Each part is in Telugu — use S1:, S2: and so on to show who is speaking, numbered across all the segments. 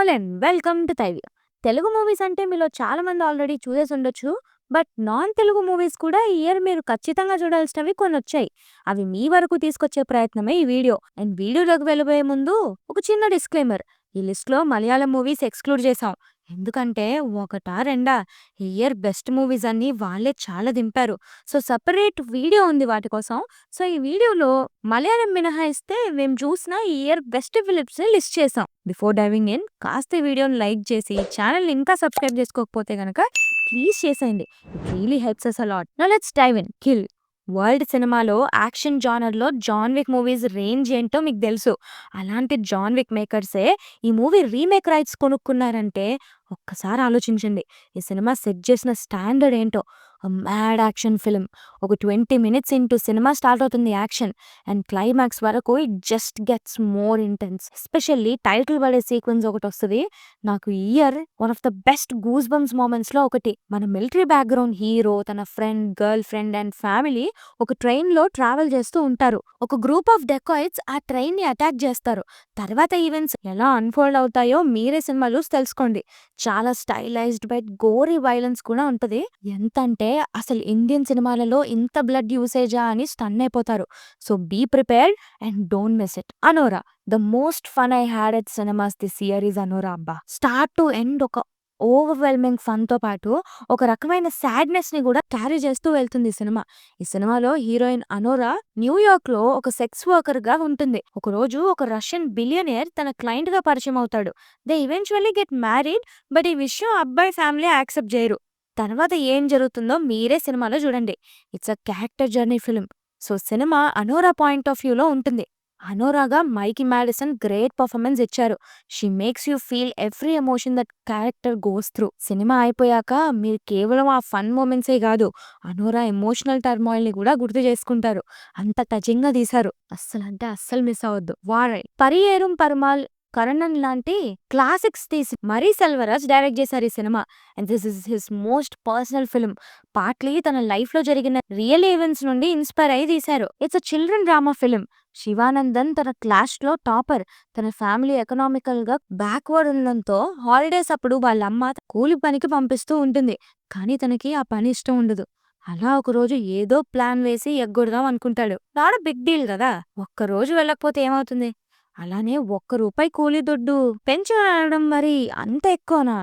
S1: All and welcome to తైవి. Telugu movies అంటే మీలో చాలా మంది ఆల్రెడీ చూసేసి ఉండొచ్చు. బట్ నాన్ తెలుగు మూవీస్ కూడా ఈ ఇయర్ మీరు ఖచ్చితంగా చూడాల్సినవి కొన్ని వచ్చాయి. అవి మీ వరకు తీసుకొచ్చే ప్రయత్నమే ఈ వీడియో. అండ్ వీడియోలోకి వెళ్ళబోయే ముందు ఒక చిన్న డిస్క్లైమర్. ఈ లిస్ట్లో మలయాళం మూవీస్ ఎక్స్క్లూడ్ చేసాం. ఎందుకంటే ఒకటా రెండా ఈ ఇయర్ బెస్ట్ మూవీస్ అన్ని వాళ్ళే చాలా దింపారు. సో సపరేట్ వీడియో ఉంది వాటి కోసం. సో ఈ వీడియోలో మలయాళం మినహాయిస్తే మేము చూసిన ఈ ఇయర్ బెస్ట్ ఫిలిమ్స్ లిస్ట్ చేసాం. బిఫోర్ డైవింగ్ ఇన్ కాస్త ఈ వీడియోని లైక్ చేసి ఛానల్ ఇంకా సబ్స్క్రైబ్ చేసుకోకపోతే గనక ప్లీజ్ చేసేయండి. It really helps us a lot. Now let's dive in. Kill. World సినిమాలో యాక్షన్ జానర్లో జాన్ విక్ మూవీస్ రేంజ్ ఏంటో మీకు తెలుసు. అలాంటి జాన్ విక్ మేకర్సే ఈ మూవీ రీమేక్ రైట్స్ కొనుక్కున్నారంటే ఒక్కసారి ఆలోచించండి. ఈ సినిమా సెట్ చేసిన స్టాండర్డ్ ఏంటో. Mad action film. ఒక 20 మినిట్స్ ఇంటూ సినిమా స్టార్ట్ అవుతుంది యాక్షన్. అండ్ క్లైమాక్స్ వరకు it just gets more intense. Especially title పడే సీక్వెన్స్ ఒకటి వస్తుంది. నాకు ఈ year one of the best goosebumps మూమెంట్స్లో ఒకటి. మన మిలిటరీ బ్యాక్గ్రౌండ్ హీరో తన friend, girlfriend and family ఒక ట్రైన్లో ట్రావెల్ చేస్తూ ఉంటారు. ఒక గ్రూప్ ఆఫ్ డెకాయిట్స్ ఆ ట్రైన్ని అటాక్ చేస్తారు. తర్వాత ఈవెంట్స్ ఎలా అన్ఫోల్డ్ అవుతాయో మీరే సినిమా చూసి తెలుసుకోండి. చాలా స్టైలైజ్డ్ బట్ గోరీ వైలెన్స్ కూడా ఉంటుంది. ఎంతంటే అసలు ఇండియన్ సినిమాలలో ఇంత బ్లడ్ యూసేజా అని స్టన్ అయిపోతారు. So be prepared and don't miss it. Anora, the most fun I had at cinemas this year is Anora. అబ్బా, స్టార్ట్ టు ఎండ్ ఒక ఓవర్వెల్మింగ్ ఫన్ తో పాటు ఒక రకమైన సాడ్నెస్ ని కూడా క్యారీ చేస్తూ వెళ్తుంది ఈ సినిమా. ఈ సినిమాలో హీరోయిన్ అనోరా న్యూయార్క్ లో ఒక సెక్స్ వర్కర్ గా ఉంటుంది. ఒక రోజు ఒక రష్యన్ బిలియనియర్ తన క్లయింట్ గా పరిచయం అవుతాడు. They eventually get married. But ఈ విషయం అబ్బాయి ఫ్యామిలీ యాక్సెప్ట్ చేయరు. తర్వాత ఏం జరుగుతుందో మీరే సినిమాలో చూడండి. It's a character journey film. So cinema అనోరా point of వ్యూలో ఉంటుంది. అనోరాగా మైకీ మ్యాడిసన్ గ్రేట్ పర్ఫార్మెన్స్ ఇచ్చారు. She makes you feel every emotion that character goes through. Cinema అయిపోయాక మీరు కేవలం ఆ ఫన్ మూమెంట్సే కాదు, అనోరా ఎమోషనల్ టర్మాయిల్ ని కూడా గుర్తు చేసుకుంటారు. అంత టచింగ్ గా తీశారు. అస్సలు అంటే అస్సలు మిస్ అవ్వద్దు. వారై పరియేరుం పరుమాల్ కరణన్ లాంటి క్లాసిక్స్ తీసి మరీ సెల్వరాజ్ డైరెక్ట్ చేశారు ఈ cinema. And this is his most personal film. Partly తన లైఫ్ లో జరిగిన రియల్ ఈవెంట్స్ నుండి ఇన్స్పైర్ అయి తీశారు. It's a children drama film. Sivanandan తన క్లాస్ లో టాపర్. తన ఫ్యామిలీ ఎకనామికల్ గా బ్యాక్వర్డ్ ఉండడంతో హాలిడేస్ అప్పుడు వాళ్ళ అమ్మ కూలి పనికి పంపిస్తూ ఉంటుంది. కానీ తనకి ఆ పని ఇష్టం ఉండదు. అలా ఒకరోజు ఏదో ప్లాన్ వేసి ఎగ్గొడదాం అనుకుంటాడు. నాట్ బిగ్ డీల్ కదా, ఒక్కరోజు వెళ్ళకపోతే ఏమవుతుంది. అలానే ₹1 కూలీ దొడ్డు పెంచడం మరి అంత ఎక్కువనా?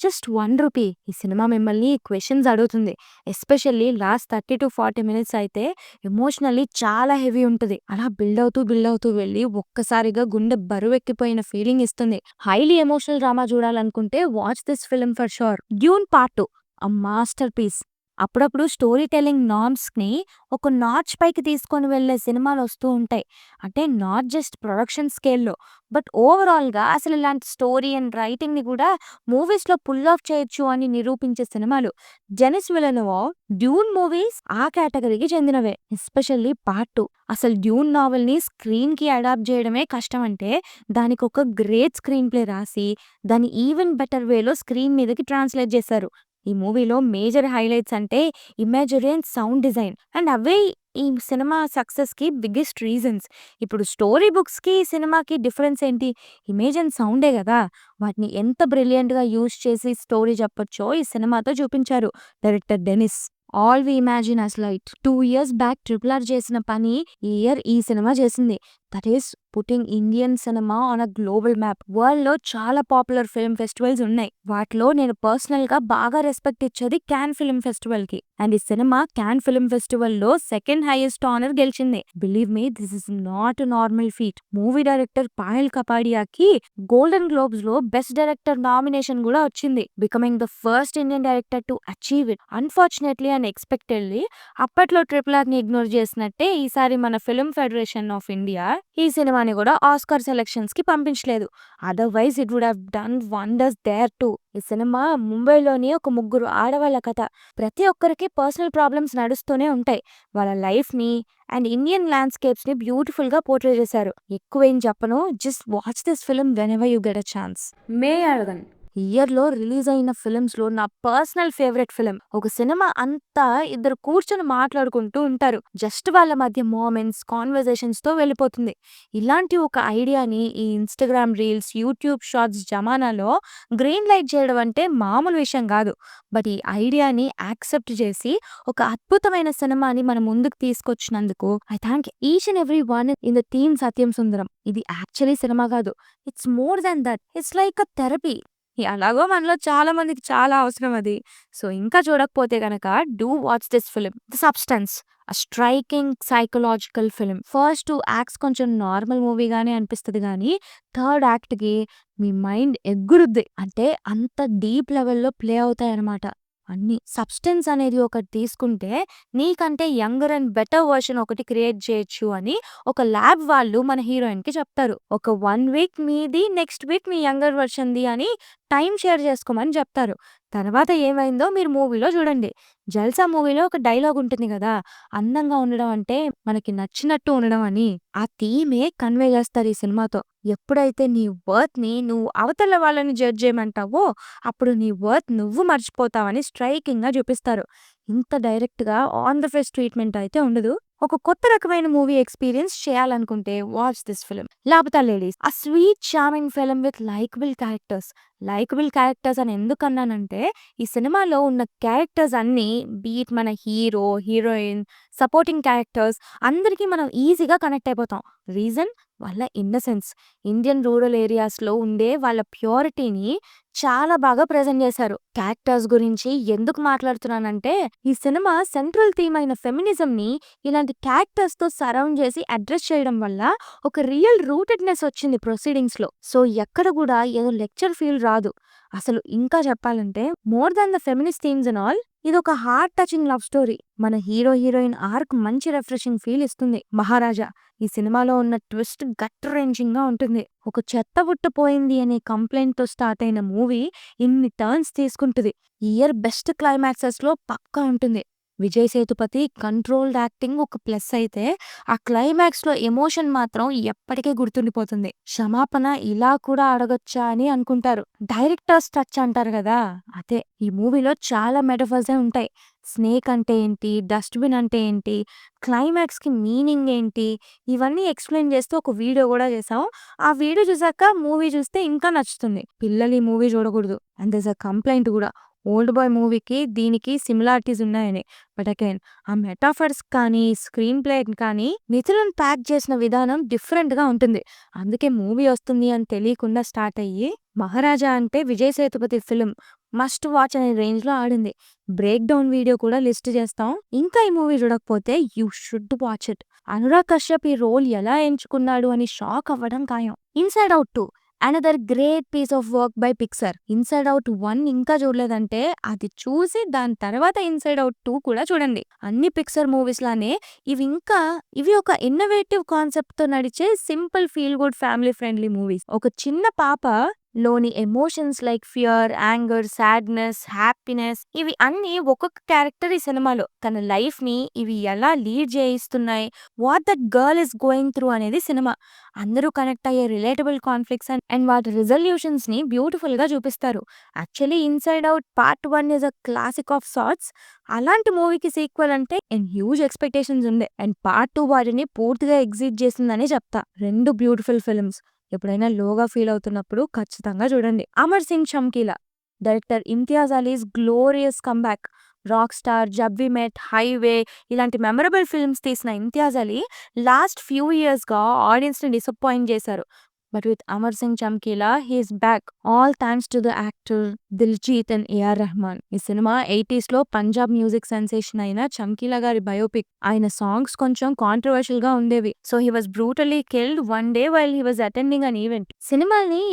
S1: జస్ట్ ₹1. ఈ సినిమా మిమ్మల్ని క్వశ్చన్స్ అడుగుతుంది. ఎస్పెషల్లీ లాస్ట్ 30 to 40 మినిట్స్ అయితే ఎమోషనల్లీ చాలా హెవీ ఉంటుంది. అలా బిల్డ్ అవుతూ వెళ్ళి ఒక్కసారిగా గుండె బరువెక్కిపోయిన ఫీలింగ్ ఇస్తుంది. హైలీ ఎమోషనల్ డ్రామా చూడాలనుకుంటే watch this film for sure. Dune part 2 a masterpiece. అప్పుడప్పుడు స్టోరీ టెల్లింగ్ నార్మ్స్ ని ఒక నాచ్ పైకి తీసుకొని వెళ్లే సినిమాలు వస్తూ ఉంటాయి. అంటే నాట్ జస్ట్ ప్రొడక్షన్ స్కేల్లో, బట్ ఓవరాల్ గా అసలు ఇలాంటి స్టోరీ అండ్ రైటింగ్ ని కూడా మూవీస్ లో పుల్ ఆఫ్ చేయొచ్చు అని నిరూపించే సినిమాలు. జెనిస్ విలెనోవా డ్యూన్ మూవీస్ ఆ కేటగిరీకి చెందినవే. Especially part 2. అసలు డ్యూన్ నావెల్ ని స్క్రీన్ కి అడాప్ట్ చేయడమే కష్టం అంటే దానికి ఒక గ్రేట్ స్క్రీన్ ప్లే రాసి దాన్ని ఈవెన్ బెటర్ వేలో స్క్రీన్ మీదకి ట్రాన్స్లేట్ చేశారు. ఈ మూవీలో మేజర్ హైలైట్స్ అంటే imagery and sound design. And అవే ఈ సినిమా సక్సెస్ కి బిగ్గెస్ట్ రీజన్స్. ఇప్పుడు స్టోరీ బుక్స్ కి సినిమాకి డిఫరెన్స్ ఏంటి? ఇమేజ్ అండ్ సౌండే కదా. వాటిని ఎంత బ్రిలియంట్ గా యూజ్ చేసి స్టోరీ చెప్పొచ్చో ఈ సినిమాతో చూపించారు director Denis. All we imagine as light 2 years back RRR చేసిన పని ఈ ఇయర్ ఈ సినిమా చేసింది. That is putting Indian cinema on a global map. World లో చాలా పాపులర్ ఫిల్మ్ ఫెస్టివల్స్ ఉన్నాయి. వాటిలో నేను పర్సనల్ గా బాగా రెస్పెక్ట్ ఇచ్చేది క్యాన్ ఫిల్మ్ ఫెస్టివల్ కి. అండ్ ఈ సినిమా క్యాన్ ఫిల్మ్ ఫెస్టివల్ లో సెకండ్ హైయెస్ట్ ఆనర్ గెలిచింది. Believe me, this is not normal feat. Movie director Payal కపాడియాకి గోల్డెన్ గ్లోబ్స్ లో బెస్ట్ డైరెక్టర్ నామినేషన్ కూడా వచ్చింది, becoming the first Indian director to achieve it. Unfortunately and expectedly అప్పట్లో RRR ని ఇగ్నోర్ చేసినట్టే ఈసారి మన ఫిల్మ్ ఫెడరేషన్ ఆఫ్ ఇండియా ఈ సినిమాని కూడా ఆస్కార్ సెలక్షన్స్ కి పంపించలేదు. Otherwise it would have done wonders there too. ఈ సినిమా ముంబైలోని ఒక ముగ్గురు ఆడవాళ్ళ కథ. ప్రతి ఒక్కరికి పర్సనల్ ప్రాబ్లమ్స్ నడుస్తూనే ఉంటాయి. వాళ్ళ లైఫ్ ని అండ్ ఇండియన్ ల్యాండ్స్కేప్స్ ని బ్యూటిఫుల్ గా పోర్ట్రే చేశారు. ఎక్కువేం చెప్పను, just watch this film whenever you get a chance. Meiyazhagan ఇయర్‌లో రిలీజ్ అయిన ఫిల్మ్స్‌లో నా పర్సనల్ ఫేవరెట్ ఫిల్మ్. ఒక సినిమా అంతా ఇద్దరు కూర్చొని మాట్లాడుకుంటూ ఉంటారు. జస్ట్ వాళ్ళ మధ్య మొమెంట్స్, కాన్వర్జేషన్స్‌తో వెళ్ళిపోతుంది. ఇలాంటి ఒక ఐడియాని ఈ ఇన్‌స్టాగ్రామ్ రీల్స్, యూట్యూబ్ షార్ట్స్ జమానాలో గ్రీన్ లైట్ చేయడం అంటే మామూలు విషయం గాదు. బట్ ఈ ఐడియాని యాక్సెప్ట్ చేసి ఒక అద్భుతమైన సినిమాని మన ముందుకు తీసుకొచ్చినందుకు I thank each and every one in the team Sathyam Sundaram. ఇది యాక్చువల్లీ సినిమా గాదు. It's more than that. It's like a therapy. ఎలాగో మనలో చాలా మందికి చాలా అవసరం అది. సో, ఇంకా చూడకపోతే గనక do watch this film 'the substance'. A striking psychological film. First 2 acts కొంచెం నార్మల్ మూవీగానే అనిపిస్తది గానీ, థర్డ్ యాక్ట్‌కి మీ మైండ్ ఎగురుద్ది. అంటే అంత డీప్ లెవెల్‌లో ప్లే అవుతాయన్నమాట అన్నీ. 'సబ్‌స్టెన్స్' అనేది ఒకటి తీసుకుంటే నీకంటే యంగర్ అండ్ బెటర్ వర్షన్ ఒకటి క్రియేట్ చేయొచ్చు అని ఒక ల్యాబ్ వాళ్ళు మన హీరోయిన్‌కి చెప్తారు. ఒక 1 వీక్ మీది, నెక్స్ట్ వీక్ మీ యంగర్ వర్షన్‌ది అని టైమ్ షేర్ చేసుకోమని చెప్తారు. తర్వాత ఏమైందో మీరు మూవీలో చూడండి. 'జల్సా' మూవీలో ఒక డైలాగ్ ఉంటుంది గదా! అందంగా ఉండడం అంటే మనకి నచ్చినట్టు ఉండడం అని. ఆ థీమే కన్వే చేస్తారు ఈ సినిమాతో. ఎప్పుడైతే నీ వర్త్‌ని నువ్వు అవతల వాళ్ళని జడ్జ్ చేయమంటావో, అప్పుడు నీ వర్త్ నువ్వు మర్చిపోతావని స్ట్రైకింగ్‌గా చూపిస్తారు. ఇంత డైరెక్ట్‌గా ఆన్ ద ఫేస్ ట్రీట్‌మెంట్ అయితే ఉండదు. ఒక కొత్త రకమైన మూవీ ఎక్స్‌పీరియన్స్ చేయాలనుకుంటే watch this film. 'Laapataa ladies' a sweet charming film with likeable characters. Likeable characters అని ఎందుకన్నానంటే, ఈ సినిమాలో ఉన్న క్యారెక్టర్స్ అన్నీ బీట్ మన హీరో, హీరోయిన్, సపోర్టింగ్ క్యారెక్టర్స్ అందరికీ మనం ఈజీగా కనెక్ట్ అయిపోతాం. రీజన్ వాళ్ళ ఇన్నసెన్స్. ఇండియన్ రూరల్ ఏరియాస్‌లో ఉండే వాళ్ళ ప్యూరిటీని చాలా బాగా ప్రెజెంట్ చేశారు. క్యారెక్టర్స్ గురించి ఎందుకు మాట్లాడుతున్నానంటే, ఈ సినిమా సెంట్రల్ థీమ్ అయిన ఫెమినిజంని ఇలాంటి క్యారెక్టర్స్‌తో సరౌండ్ చేసి అడ్రెస్ చేయడం వల్ల ఒక రియల్ రూటెడ్‌నెస్ వచ్చింది ప్రొసీడింగ్స్‌లో. సో, ఎక్కడ గూడా ఏదో లెక్చర్ ఫీల్ రాదు. అసలు ఇంకా చెప్పాలంటే more than the feminist themes and all ఇదొక హార్ట్ టచింగ్ లవ్ స్టోరీ. మన హీరో, హీరోయిన్ ఆర్క్ మంచి రిఫ్రెషింగ్ ఫీల్ ఇస్తుంది. 'మహారాజా' ఈ సినిమాలో ఉన్న ట్విస్ట్ గట్ రెంచింగ్‌గా ఉంటుంది. ఒక చెత్త బుట్ట పోయింది అనే కంప్లెయింట్‌తో స్టార్ట్ అయిన మూవీ ఇన్ని టర్న్స్ తీసుకుంటది. ఈ ఇయర్ బెస్ట్ క్లైమాక్సెస్‌లో పక్కా ఉంటుంది. విజయ్ సేతుపతి కంట్రోల్డ్ యాక్టింగ్ ఒక ప్లస్ అయితే, ఆ క్లైమాక్స్‌లో ఎమోషన్ మాత్రం ఎప్పటికీ గుర్తుండిపోతుంది. క్షమాపణ ఇలా కూడా అడగొచ్చా అని అనుకుంటారు. డైరెక్టర్స్ టచ్ అంటారు గదా! అదే. ఈ మూవీలో చాలా మెటఫర్సే ఉంటాయి. స్నేక్ అంటే ఏంటి? డస్ట్‌బిన్ అంటే ఏంటి? క్లైమాక్స్‌కి మీనింగ్ ఏంటి? ఇవన్నీ ఎక్స్‌ప్లెయిన్ చేస్తూ ఒక వీడియో గూడా చేశాం. ఆ వీడియో చూసాక మూవీ చూస్తే ఇంకా నచ్చుతుంది. పిల్లలు ఈ మూవీ చూడకూడదు. అండ్ థెర్స్ ఎ కంప్లెయింట్ గూడా. 'ఓల్డ్ బాయ్' మూవీకి దీనికి సిమిలారిటీస్ ఉన్నాయని. బట్ అగైన్ ఆ మెటాఫర్స్ కానీ, స్క్రీన్ ప్లే కానీ నిధులను ప్యాక్ చేసిన విధానం డిఫరెంట్‌గా ఉంటుంది. అందుకే మూవీ వస్తుంది అని తెలియకుండా స్టార్ట్ అయ్యి 'మహారాజా' అంటే Vijay Sethupathi film must watch అనే రేంజ్‌లో ఆడింది. బ్రేక్ డౌన్ వీడియో కూడా లిస్ట్ చేస్తాం. ఇంకా ఈ మూవీ చూడకపోతే you should watch it. Anurag Kashyap ఈ రోల్ ఎలా ఎంచుకున్నాడు అని షాక్ అవ్వడం ఖాయం. 'Inside out 2' another great piece of work by Pixar. 'Inside out 1' ఇంకా చూడలేదంటే అది చూసి దాని తర్వాత 'ఇన్సైడ్ ఔట్ 2' కూడా చూడండి. అన్ని పిక్సార్ మూవీస్ లానే ఇవి ఒక ఇన్నోవేటివ్ కాన్సెప్ట్‌తో నడిచే simple feel good family friendly movies. ఒక చిన్న పాప లోని emotions like fear, anger, sadness, happiness ఇవి అన్నీ ఒక్కొక్క క్యారెక్టర్ ఈ సినిమాలో. తన లైఫ్‌ని ఇవి ఎలా లీడ్ చేయిస్తున్నాయి, what that girl is going through అనేది సినిమా. అందరూ కనెక్ట్ అయ్యే రిలేటబుల్ కాన్‌ఫ్లిక్ట్స్ అండ్ వాటి రిజల్యూషన్స్‌ని బ్యూటిఫుల్‌గా చూపిస్తారు. Actually 'inside out part 1' is a classic of sorts. అలాంటి మూవీకి సీక్వెల్ అంటే హ్యూజ్ ఎక్స్‌పెక్టేషన్స్ ఉండే. అండ్ పార్ట్ 2 వాటిని పూర్తిగా ఎగ్జిట్ చేసిందనే చెప్తా. 2 బ్యూటిఫుల్ ఫిల్మ్స్. ఎప్పుడైనా లోగా ఫీల్ అవుతున్నప్పుడు ఖచ్చితంగా చూడండి. 'Amar Singh Chamkila' director Imtiaz Ali's glorious comeback. 'Rock star', 'Jab we met', 'highway' ఇలాంటి మెమరబుల్ ఫిల్మ్స్ తీసిన ఇమ్తియాజ్ అలీ లాస్ట్ ఫ్యూ ఇయర్స్‌గా ఆడియన్స్‌ని డిసప్పాయింట్ చేశారు. But with 'Amar Singh Chamkila' he is back. All thanks to the actor Diljit and A R Rahman. ఈ సినిమా 80స్‌లో పంజాబ్ మ్యూజిక్ సెన్సేషన్ అయిన చమ్కీలా గారి బయోపిక్. ఆయన సాంగ్స్ కొంచెం కాంట్రోవర్షియల్‌గా ఉండేవి. So he was brutally killed one day while he was attending an event. సినిమాని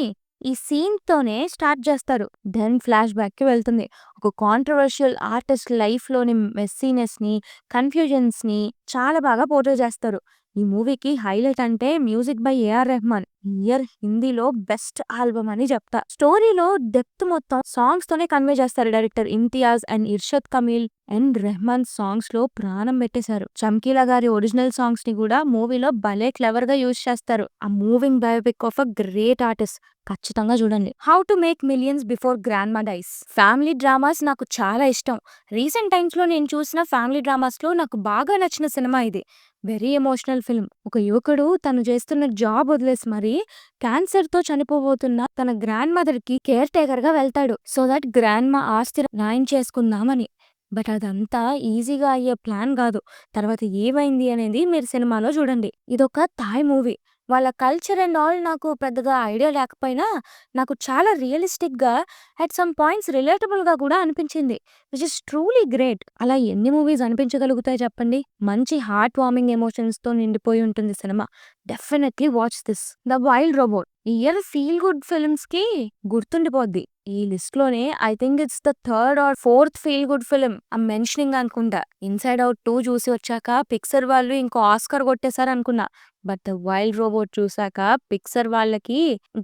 S1: ఈ సీన్‌తోనే స్టార్ట్ చేస్తారు. దెన్ ఫ్లాష్ బ్యాక్‌కి వెళ్తుంది. ఒక కాంట్రోవర్షియల్ ఆర్టిస్ట్ లైఫ్‌లోని మెస్సీనెస్‌ని, కన్‌ఫ్యూజన్స్‌ని చాలా బాగా పోర్ట్రే చేస్తారు. ఈ మూవీకి హైలైట్ అంటే music by A R Rahman. Year హిందీలో బెస్ట్ ఆల్బమ్ అని చెప్తా. స్టోరీలో డెప్త్ మొత్తం సాంగ్స్ తోనే కన్వే చేస్తారు director Imtiaz and Irshad Kamil and Rahman songs లో ప్రాణం పెట్టేశారు. చమ్కీలా గారి ఒరిజినల్ సాంగ్స్ ని కూడా మూవీలో భలే క్లెవర్ గా యూజ్ చేస్తారు. ఆ moving biopic of a great artist. ఖచ్చితంగా చూడండి. How to make millions before grand మా డైస్. ఫ్యామిలీ డ్రామాస్ నాకు చాలా ఇష్టం. రీసెంట్ టైమ్స్ లో నేను చూసిన ఫ్యామిలీ డ్రామాస్ లో నాకు బాగా నచ్చిన సినిమా ఇది. Very emotional film. ఒక యువకుడు తను చేస్తున్న జాబ్ వదిలేసి మరి క్యాన్సర్ తో చనిపోబోతున్న తన గ్రాండ్ మదర్ కి కేర్ టేకర్ గా వెళ్తాడు. సో దట్ గ్రాండ్ మా ఆస్తి న్యాయం చేసుకుందామని. బట్ అదంతా ఈజీగా అయ్యే ప్లాన్ కాదు. తర్వాత ఏమైంది అనేది మీరు సినిమాలో చూడండి. ఇదొక థాయ్ మూవీ. వాళ్ళ కల్చర్ అండ్ ఆల్ నాకు పెద్దగా ఐడియా లేకపోయినా నాకు చాలా రియలిస్టిక్ గా అట్ సమ్ పాయింట్స్ రిలేటబుల్ గా కూడా అనిపించింది. Which is truly great. అలా ఎన్ని మూవీస్ అనిపించగలుగుతాయి చెప్పండి. మంచి హార్ట్ వార్మింగ్ ఎమోషన్స్ తో నిండిపోయి ఉంటుంది cinema. Definitely watch this. The wild robot. ఈ ఇయర్ ఫీల్ గుడ్ ఫిల్మ్స్ కి గుర్తుండిపోద్ది. ఈ లిస్ట్ లోనే I think it's the third or fourth feel good film I'm mentioning అనుకుంటా. ఇన్సైడ్ అవుట్ 2 చూసి వచ్చాక పిక్సర్ వాళ్ళు ఇంకో ఆస్కర్ కొట్టేశారు అనుకున్నా. బట్ ద వైల్డ్ రోబోట్ చూసాక పిక్సర్ వాళ్ళకి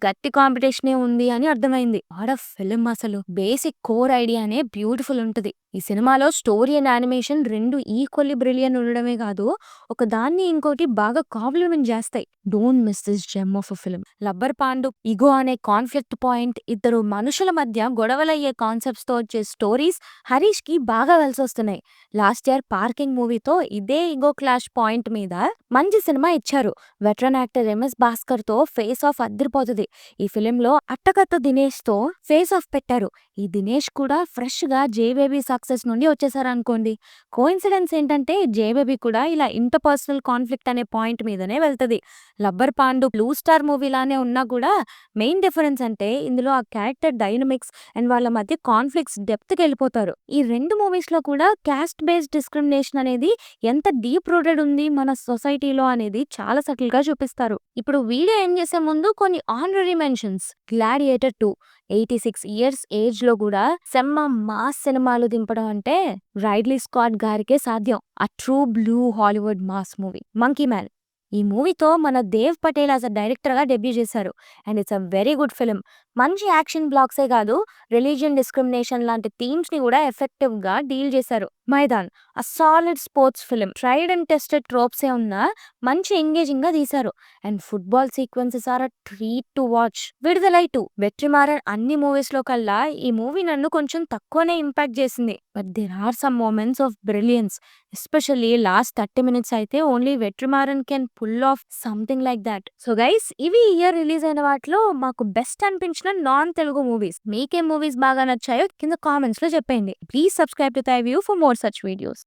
S1: గట్టి కాంపిటీషనే ఉంది అని అర్థమైంది. వాట్ అ ఫిల్మ్ అసలు. బేసిక్ కోర్ ఐడియానే బ్యూటిఫుల్ ఉంటది. ఈ సినిమాలో స్టోరీ అండ్ యానిమేషన్ రెండు ఈక్వల్లీ బ్రిలియన్ ఉండడమే కాదు, ఒక దాన్ని ఇంకోటి బాగా కాంప్లిమెంట్ చేస్తాయి. Don't miss this gem of a film. Lubber Pandu ego అనే కాన్ఫ్లిక్ట్ పాయింట్, ఇద్దరు మనుషుల మధ్య గొడవలయ్యే కాన్సెప్ట్స్ తో వచ్చే స్టోరీస్ హరీష్ కి బాగా కలిసొస్తున్నాయి. లాస్ట్ ఇయర్ పార్కింగ్ మూవీతో ఇదే ఇగో క్లాష్ పాయింట్ మీద మంచి సినిమా ఇచ్చారు. వెటరన్ యాక్టర్ ఎంఎస్ భాస్కర్ తో ఫేస్ ఆఫ్ అద్దరిపోతుంది. ఈ ఫిలిం లో అట్టకత్త దినేష్ తో ఫేస్ ఆఫ్ పెట్టారు. ఈ దినేష్ కూడా ఫ్రెష్ గా జేబేబీ సక్సెస్ నుండి వచ్చేసారు అనుకోండి. కోఇన్సిడెన్స్ ఏంటంటే జేబేబీ కూడా ఇలా ఇంటర్పర్సనల్ కాన్ఫ్లిక్ట్ అనే పాయింట్ మీదనే వెళ్తది. లబ్బర్ పాండు బ్లూ స్టార్ మూవీ లానే ఉన్నా కూడా మెయిన్ డిఫరెన్స్ అంటే ఇందులో ఆ క్యారెక్టర్ డైనమిక్స్ అండ్ వాళ్ళ మధ్య కాన్ఫ్లిక్ట్స్ డెప్త్ కి వెళ్ళిపోతారు. ఈ రెండు మూవీస్ లో కూడా క్యాస్ట్ బేస్డ్ డిస్క్రిమినేషన్ అనేది ఎంత డీప్ రూటెడ్ ఉంది మన సొసైటీలో అనేది చాలా సటిల్ గా చూపిస్తారు. ఇప్పుడు వీడియో ఏం చేసే ముందు కొన్ని honorary mentions. Gladiator 2 86 years age లో కూడా సెమ్మ మాస్ సినిమాలు దింపడం అంటే రైడ్లీ స్కాట్ గారికే సాధ్యం. ఆ true blue Hollywood mass movie Monkey Man. ఈ మూవీతో మన Dev Patel as a director గా డెబ్యూ చేశారు. And it's a very good film. మంచి యాక్షన్ బ్లాక్సే కాదు, రిలీజియన్ డిస్క్రిమినేషన్ లాంటి థీమ్స్ ని కూడా ఎఫెక్టివ్ గా డీల్ చేశారు. Maidaan a solid sports film. Tried and tested ట్రోప్సే ఉన్నా మంచి ఎంగేజింగ్ గా తీశారు. And football sequences are a treat to watch. Viduthalai 2 Vetrimaaran అన్ని మూవీస్ లో కల్లా ఈ మూవీ నన్ను కొంచెం తక్కువనే ఇంపాక్ట్ చేసింది. But there are some moments of brilliance. Especially last 30 minutes అయితే only Vetrimaaran can pull off something like that. So guys, ఇవి ఇయర్ రిలీజ్ అయిన వాటిలో మాకు బెస్ట్ అనిపించిన నాన్ తెలుగు మూవీస్. మీకేం మూవీస్ బాగా నచ్చాయో కింద కామెంట్స్ లో చెప్పండి. Please subscribe to thy view for more such videos.